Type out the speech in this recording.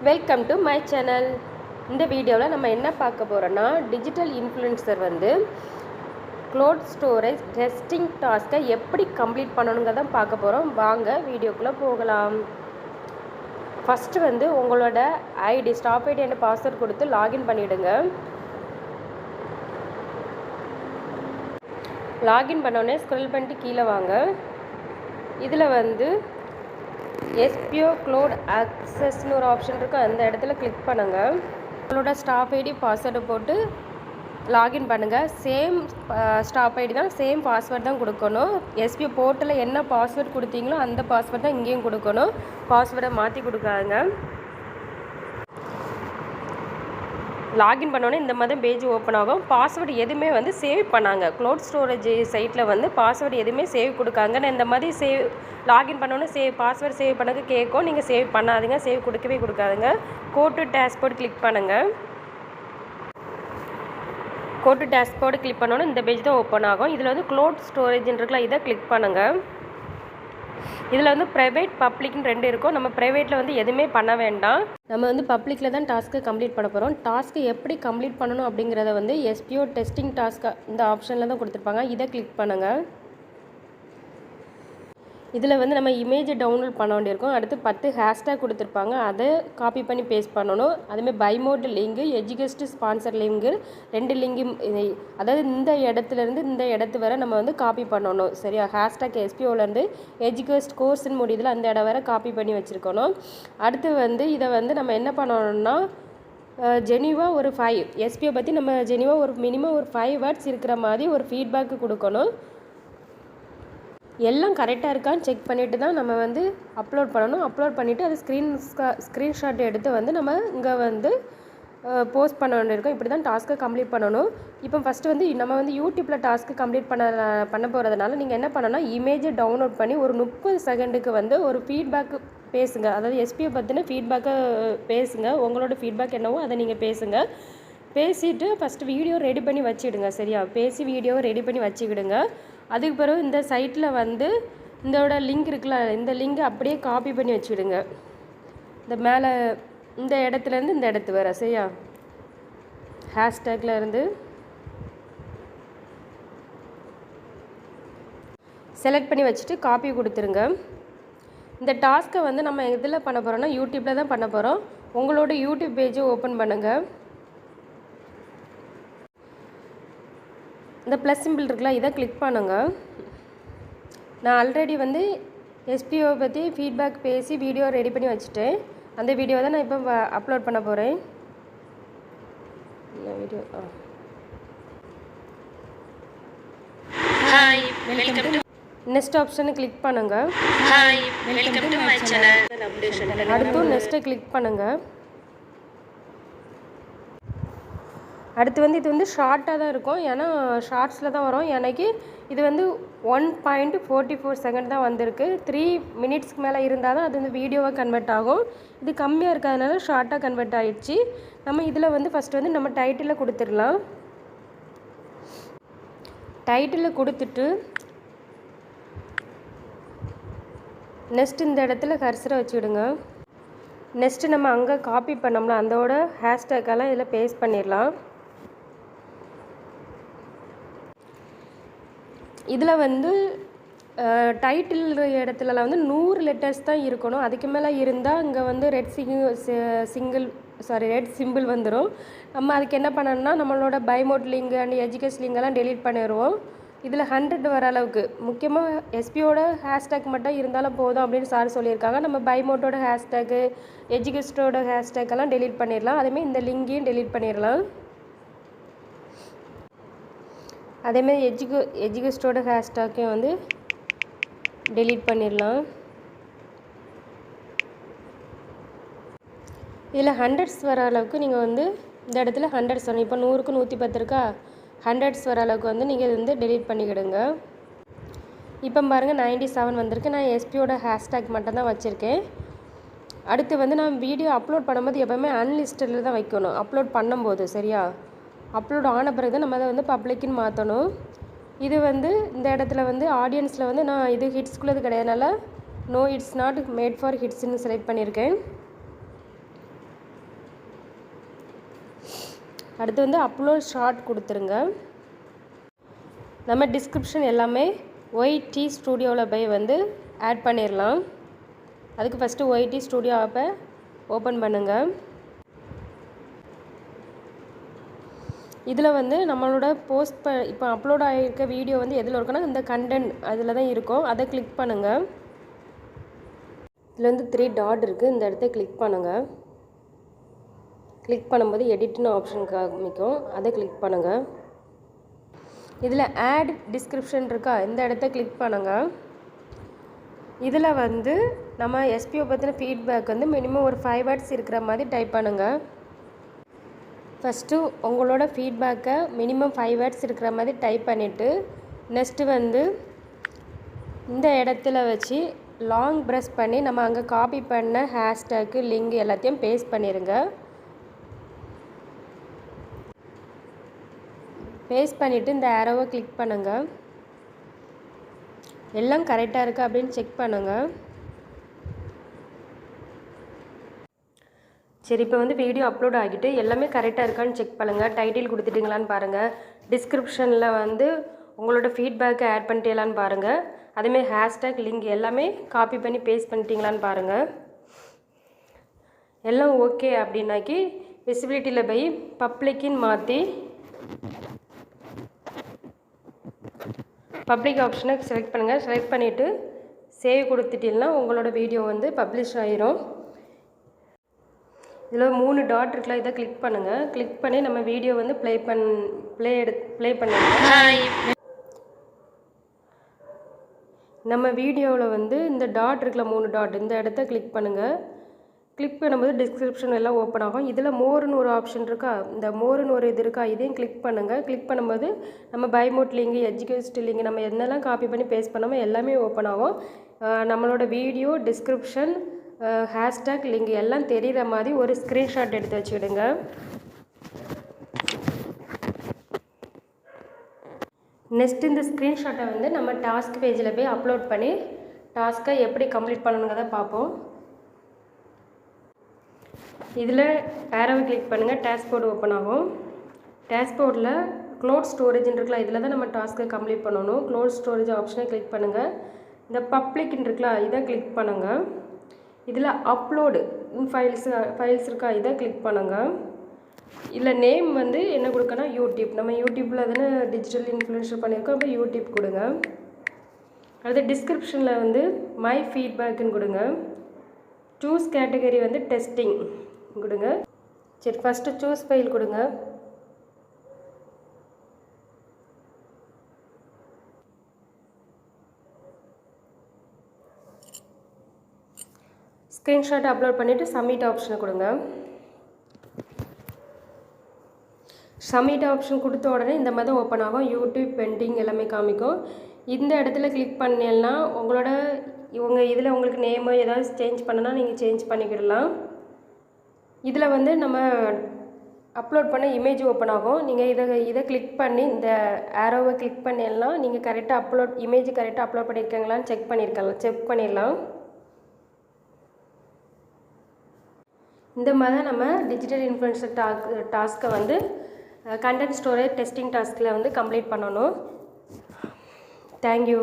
Welcome to my channel. இந்த வீடியோவில் நம்ம என்ன பார்க்க போகிறோன்னா, டிஜிட்டல் இன்ஃப்ளூயன்சர் வந்து க்ளவுட் ஸ்டோரேஜ் டெஸ்டிங் டாஸ்க்கை எப்படி கம்ப்ளீட் பண்ணணுங்கிறத பார்க்க போகிறோம். வாங்க வீடியோக்குள்ளே போகலாம். ஃபஸ்ட்டு வந்து உங்களோட ID staff ID and password கொடுத்து லாகின் பண்ணிவிடுங்க. லாகின் பண்ணோடனே ஸ்க்ரோல் பண்ணிட்டு கீழே வாங்க. இதில் வந்து எஸ்பிஓ க்ளவுட் ஆக்சஸ்னு ஒரு ஆப்ஷன் இருக்குது, அந்த இடத்துல கிளிக் பண்ணுங்கள். உங்களோட ஸ்டாப் ஐடி பாஸ்வேர்டு போட்டு லாகின் பண்ணுங்கள். சேம் ஸ்டாப் ஐடி தான், சேம் பாஸ்வேர்டு தான் கொடுக்கணும். எஸ்பிஓ போர்ட்டலில் என்ன பாஸ்வேர்டு கொடுத்தீங்களோ அந்த பாஸ்வேர்டு தான் இங்கேயும் கொடுக்கணும். பாஸ்வேர்டை மாற்றி கொடுக்காதுங்க. லாகின் பண்ணோன்னே இந்த மாதிரி பேஜ் ஓப்பன் ஆகும். பாஸ்வேர்டு எதுவுமே வந்து சேவ் பண்ணாங்க. க்ளவுட் ஸ்டோரேஜ் சைட்டில் வந்து பாஸ்வேர்டு எதுவுமே சேவ் கொடுக்காங்க. நான் இந்த மாதிரி லாகின் பண்ணோன்னே பாஸ்வேர்டு சேவ் பண்ணது கேட்கும். நீங்கள் சேவ் பண்ணாதீங்க, சேவ் கொடுக்கவே கொடுக்காதுங்க. கோ டு டேஷ்போர்டு கிளிக் பண்ணுங்கள். கோ டு டேஷ்போர்டு கிளிக் பண்ணோன்னே இந்த பேஜ் தான் ஓப்பன் ஆகும். இதில் வந்து க்ளவுட் ஸ்டோரேஜ்ன்றதுல இதை கிளிக் பண்ணுங்கள். இதில் வந்து ப்ரைவேட் பப்ளிக்னு ரெண்டு இருக்கும். நம்ம ப்ரைவேட்டில் வந்து எதுவுமே பண்ண வேண்டாம். நம்ம வந்து பப்ளிக்கில் தான் டாஸ்க்கு கம்ப்ளீட் பண்ண போகிறோம். டாஸ்க்கு எப்படி கம்ப்ளீட் பண்ணணும் அப்படிங்கிறத வந்து எஸ்பிஓ டெஸ்டிங் டாஸ்க்கு இந்த ஆப்ஷனில் தான் கொடுத்துருப்பாங்க. இதை கிளிக் பண்ணுங்கள். இதில் வந்து நம்ம இமேஜை டவுன்லோட் பண்ண வேண்டியிருக்கும். அடுத்து 10 ஹேஷ்டேக் கொடுத்துருப்பாங்க, அதை காப்பி பண்ணி பேஸ்ட் பண்ணணும். அதுமாதிரி பைமோட் லிங்கு, எஜுகேஸ்ட் ஸ்பான்சர் லிங்கு, 2 லிங்கு, அதாவது இந்த இடத்துலேருந்து இந்த இடத்து வரை நம்ம வந்து காப்பி பண்ணணும். சரியா? ஹேஷ்டேக் எஸ்பிஓலேருந்து எஜுகேஸ்ட் கோர்ஸ்ன்னு முடியுதில் அந்த இடம் வரை காப்பி பண்ணி வச்சுருக்கணும். அடுத்து வந்து இதை வந்து நம்ம என்ன பண்ணணும்னா, ஜெனிவா ஒரு 5 எஸ்பிஓ பற்றி நம்ம ஜெனிவா ஒரு மினிமம் ஒரு 5 வேர்ட்ஸ் இருக்கிற மாதிரி ஒரு ஃபீட்பேக்கு கொடுக்கணும். எல்லாம் கரெக்டாக இருக்கான்னு செக் பண்ணிவிட்டு தான் நம்ம வந்து அப்லோட் பண்ணணும். அப்லோட் பண்ணிவிட்டு அது ஸ்க்ரீன்ஷாட் எடுத்து வந்து நம்ம இங்கே வந்து போஸ்ட் பண்ண வேண்டியிருக்கோம். இப்படி தான் டாஸ்க்கை கம்ப்ளீட் பண்ணணும். இப்போ ஃபஸ்ட்டு வந்து நம்ம வந்து யூடியூப்பில் டாஸ்க்கு கம்ப்ளீட் பண்ண போகிறதுனால நீங்கள் என்ன பண்ணணும்னா, இமேஜை டவுன்லோட் பண்ணி ஒரு 30 செகண்டுக்கு வந்து ஒரு ஃபீட்பேக்கு பேசுங்க. அதாவது எஸ்பியை பற்றின ஃபீட்பேக்கை பேசுங்க. உங்களோட ஃபீட்பேக் என்னவோ அதை நீங்கள் பேசுங்க. பேசிவிட்டு ஃபஸ்ட்டு வீடியோ ரெடி பண்ணி வச்சுடுங்க. சரியா? பேசி வீடியோவை ரெடி பண்ணி வச்சுக்கிடுங்க. அதுக்கு பிறகு இந்த சைட்டில் வந்து இதோட லிங்க் இருக்குல்ல, இந்த லிங்கை அப்படியே காப்பி பண்ணி வச்சுக்கிடுங்க. இந்த மேலே இந்த இடத்துலேருந்து இந்த இடத்து வர. சரியா? ஹேஷ்டேக்கில் இருந்து செலக்ட் பண்ணி வச்சுட்டு காப்பி கொடுத்துருங்க. இந்த டாஸ்க்கை வந்து நம்ம எதில் பண்ண போகிறோம்னா, யூடியூப்பில் தான் பண்ண போகிறோம். உங்களோட யூடியூப் பேஜை ஓப்பன் பண்ணுங்கள். இந்த ப்ளஸ் சிம்பிள் இருக்குல்ல, இதை கிளிக் பண்ணுங்கள். நான் ஆல்ரெடி வந்து எஸ்பிஓ பற்றி ஃபீட்பேக் பேசி வீடியோ ரெடி பண்ணி வச்சுட்டேன். அந்த வீடியோ தான் நான் இப்போ அப்லோட் பண்ண போகிறேன். வீடியோ நெக்ஸ்ட் ஆப்ஷனை கிளிக் பண்ணுங்கள். அடுத்து நெக்ஸ்ட்டை கிளிக் பண்ணுங்கள். அடுத்து வந்து இது வந்து ஷார்ட்டாக தான் இருக்கும், ஏன்னா ஷார்ட்ஸில் தான் வரும். எனக்கு இது வந்து 1.44 செகண்ட் தான் வந்திருக்கு. 3 மினிட்ஸ்க்கு மேலே இருந்தால் தான் அது வந்து வீடியோவாக கன்வெர்ட் ஆகும். இது கம்மியாக இருக்கிறதுனால ஷார்ட்டாக கன்வெர்ட் ஆகிடுச்சு. நம்ம இதில் வந்து ஃபஸ்ட்டு வந்து நம்ம டைட்டிலில் கொடுத்துடலாம். டைட்டிலில் கொடுத்துட்டு நெக்ஸ்ட் இந்த இடத்துல கர்சரை வச்சுவிடுங்க. நெக்ஸ்ட்டு நம்ம அங்கே காப்பி பண்ணோம்ல, அதோட ஹேஷ்டேக்கெல்லாம் இதில் பேஸ்ட் பண்ணிடலாம். இதில் வந்து டைட்டில் இடத்துலலாம் வந்து 100 லெட்டர்ஸ் தான் இருக்கணும். அதுக்கு மேலே இருந்தால் இங்கே வந்து ரெட் சிம்பிள் வந்துடும். நம்ம அதுக்கு என்ன பண்ணணும்னா, நம்மளோட பைமோட் லிங்க் அண்ட் எஜுகேஷன் லிங்கெல்லாம் டெலீட் பண்ணிடுவோம். இதில் 100 வர அளவுக்கு முக்கியமாக எஸ்பியோட ஹேஷ்டேக் மட்டும் இருந்தாலும் போதும் அப்படின்னு சார் சொல்லியிருக்காங்க. நம்ம பைமோட்டோட ஹேஷ்டேக்கு, எஜுகேஷனோட ஹேஷ்டேக்கெல்லாம் டெலீட் பண்ணிடலாம். அதேமாதிரி இந்த லிங்கையும் டெலீட் பண்ணிடலாம். அதேமாதிரி எஜுகேஸ்டோட ஹேஷ்டேக்கையும் வந்து டெலீட் பண்ணிடலாம். இதில் 100s வர அளவுக்கு நீங்கள் வந்து இந்த இடத்துல 100s வரும். இப்போ 100க்கு 110 இருக்கா, 100s வர அளவுக்கு வந்து நீங்கள் இது வந்து டெலீட் பண்ணிக்கிடுங்க. இப்போ பாருங்கள் 97 வந்திருக்கு. நான் எஸ்பியோட ஹேஷ்டேக் மட்டும் தான் வச்சுருக்கேன். அடுத்து வந்து நான் வீடியோ அப்லோட் பண்ணும்போது எப்போவுமே அன்லிஸ்டடில் தான் வைக்கணும் அப்லோட் பண்ணும்போது. சரியா? அப்லோட் ஆன பிறகு தான் நம்ம அதை வந்து பப்ளிக்குன்னு மாற்றணும். இது வந்து இந்த இடத்துல வந்து ஆடியன்ஸில் வந்து நான் இது ஹிட்ஸ்குள்ளது கிடையாதுனால no it's not made for ஹிட்ஸ்ன்னு செலக்ட் பண்ணியிருக்கேன். அடுத்து வந்து அப்லோட் ஷார்ட் கொடுத்துருங்க. நம்ம டிஸ்கிரிப்ஷன் எல்லாமே ஒய்டி ஸ்டூடியோவில் போய் வந்து ஆட் பண்ணிடலாம். அதுக்கு ஃபஸ்ட்டு ஒய்டி ஸ்டூடியோ ஆப்பை ஓப்பன் பண்ணுங்கள். இதில் வந்து நம்மளோட இப்போ அப்லோட் ஆகியிருக்க வீடியோ வந்து எதில் இருக்குன்னா இந்த கண்டென்ட் அதில் தான் இருக்கும். அதை கிளிக் பண்ணுங்கள். இதில் வந்து 3 டாட் இருக்குது. இந்த இடத்த கிளிக் பண்ணுங்கள். கிளிக் பண்ணும்போது எடிட்னு ஆப்ஷன் காமிக்கும். அதை கிளிக் பண்ணுங்கள். இதில் ஆட் டிஸ்கிரிப்ஷன் இருக்கா, இந்த இடத்த கிளிக் பண்ணுங்கள். இதில் வந்து நம்ம எஸ்பிஓ பற்றின ஃபீட்பேக் வந்து மினிமம் ஒரு 5 வேர்ட்ஸ் இருக்கிற மாதிரி டைப் பண்ணுங்கள். ஃபஸ்ட்டு உங்களோட ஃபீட்பேக்கை மினிமம் 5 வேர்ட்ஸ் இருக்கிற மாதிரி டைப் பண்ணிவிட்டு நெக்ஸ்ட்டு வந்து இந்த இடத்துல வச்சு லாங் ப்ரெஸ் பண்ணி நம்ம அங்கே காப்பி பண்ண ஹேஷ்டேக்கு லிங்க் எல்லாத்தையும் பேஸ்ட் பண்ணிடுங்க. பேஸ்ட் பண்ணிவிட்டு இந்த ஆரோவை கிளிக் பண்ணுங்கள். எல்லாம் கரெக்டாக இருக்குது அப்படின்னு செக் பண்ணுங்கள். சரி, இப்போ வந்து வீடியோ அப்லோட் ஆகிட்டு எல்லாமே கரெக்டாக இருக்கான்னு செக் பண்ணுங்கள். டைட்டில் கொடுத்துட்டிங்களான்னு பாருங்கள். டிஸ்கிரிப்ஷனில் வந்து உங்களோட ஃபீட்பேக்கை ஆட் பண்ணிட்டீங்களான்னு பாருங்கள். அதேமாதிரி ஹேஷ்டேக் லிங்க் எல்லாமே காப்பி பண்ணி பேஸ்ட் பண்ணிட்டீங்களான்னு பாருங்கள். எல்லாம் ஓகே அப்படின்னாக்கி விசிபிலிட்டியில் போய் பப்ளிக்கின்னு மாற்றி பப்ளிக் ஆப்ஷனை செலக்ட் பண்ணுங்கள். செலக்ட் பண்ணிவிட்டு சேவ் கொடுத்துட்டீங்கன்னா உங்களோட வீடியோ வந்து பப்ளிஷ் ஆகிரும். இதில் 3 டாட் இருக்குல்ல, இதை கிளிக் பண்ணுங்கள். கிளிக் பண்ணி நம்ம வீடியோ வந்து ப்ளே பண்ணுங்கள். நம்ம வீடியோவில் வந்து இந்த டாட் இருக்குல்ல 3 டாட், இந்த இடத்த கிளிக் பண்ணுங்கள். கிளிக் பண்ணும்போது டிஸ்கிரிப்ஷன் எல்லாம் ஓப்பன் ஆகும். இதில் மோர்னு ஒரு ஆப்ஷன் இருக்கா, இந்த மோர்னு ஒரு இது இருக்கா, இதையும் கிளிக் பண்ணுங்கள். கிளிக் பண்ணும்போது நம்ம பைமோட் லிங்க், எஜுகேஷன் லிங்க் நம்ம என்னெல்லாம் காப்பி பண்ணி பேஸ்ட் பண்ணாமல் எல்லாமே ஓப்பன் ஆகும். நம்மளோட வீடியோ டிஸ்கிரிப்ஷன் ஹேஷ்டேக் லிங்க் எல்லாம் தெரிகிற மாதிரி ஒரு ஸ்க்ரீன்ஷாட் எடுத்து வச்சுக்கிடுங்க. நெக்ஸ்ட் இந்த ஸ்க்ரீன்ஷாட்டை வந்து நம்ம டாஸ்க் பேஜில் போய் அப்லோட் பண்ணி டாஸ்க்கை எப்படி கம்ப்ளீட் பண்ணணுங்கிறத பார்ப்போம். இதில் ஆரோவை கிளிக் பண்ணுங்கள். டேஷ்போர்டு ஓப்பன் ஆகும். டேஷ்போர்டில் க்ளவுட் ஸ்டோரேஜ்னு இருக்கலாம், இதில் தான் நம்ம டாஸ்க்கை கம்ப்ளீட் பண்ணணும். க்ளவுட் ஸ்டோரேஜ் ஆப்ஷனை கிளிக் பண்ணுங்கள். இந்த பப்ளிக்னு இருக்கலாம், இதை கிளிக் பண்ணுங்கள். இதில் அப்லோடு ஃபைல்ஸ் இருக்கா, இதை கிளிக் பண்ணுங்கள். இதில் நேம் வந்து என்ன கொடுக்கணும், யூடியூப். நம்ம யூடியூப்பில் தானே டிஜிட்டல் இன்ஃப்ளூயன்சர் பண்ணியிருக்கோம், அப்போ யூடியூப் கொடுங்க. அடுத்து டிஸ்கிரிப்ஷனில் வந்து மை ஃபீட்பேக்குன்னு கொடுங்க. சூஸ் கேட்டகரி வந்து டெஸ்டிங் கொடுங்க. சரி, ஃபஸ்ட்டு சூஸ் ஃபைல் கொடுங்க. ஸ்க்ரீன்ஷாட் அப்லோட் பண்ணிவிட்டு சப்மிட் ஆப்ஷனை கொடுங்க. சப்மிட் ஆப்ஷன் கொடுத்த உடனே இந்த மாதிரி ஓப்பன் ஆகும். யூடியூப் பெண்டிங் எல்லாமே காமிக்கும். இந்த இடத்துல கிளிக் பண்ணீங்கன்னா உங்களோட இதில் உங்களுக்கு நேமோ ஏதாவது சேஞ்ச் பண்ணனா நீங்கள் சேஞ்ச் பண்ணிக்கிடலாம். இதில் வந்து நம்ம அப்லோட் பண்ண இமேஜ் ஓப்பன் ஆகும். நீங்கள் இதை கிளிக் பண்ணி இந்த ஆரோவை கிளிக் பண்ணிடலாம். நீங்கள் கரெக்டாக இமேஜ் கரெக்டாக அப்லோட் பண்ணியிருக்காங்களான்னு செக் பண்ணிடலாம். இந்த மாதிரி நம்ம டிஜிட்டல் இன்ஃப்ளூயன்சர் டாஸ்க்கை வந்து கண்டென்ட் ஸ்டோரேஜ் டெஸ்டிங் டாஸ்கில் வந்து கம்ப்ளீட் பண்ணணும். தேங்க்யூ.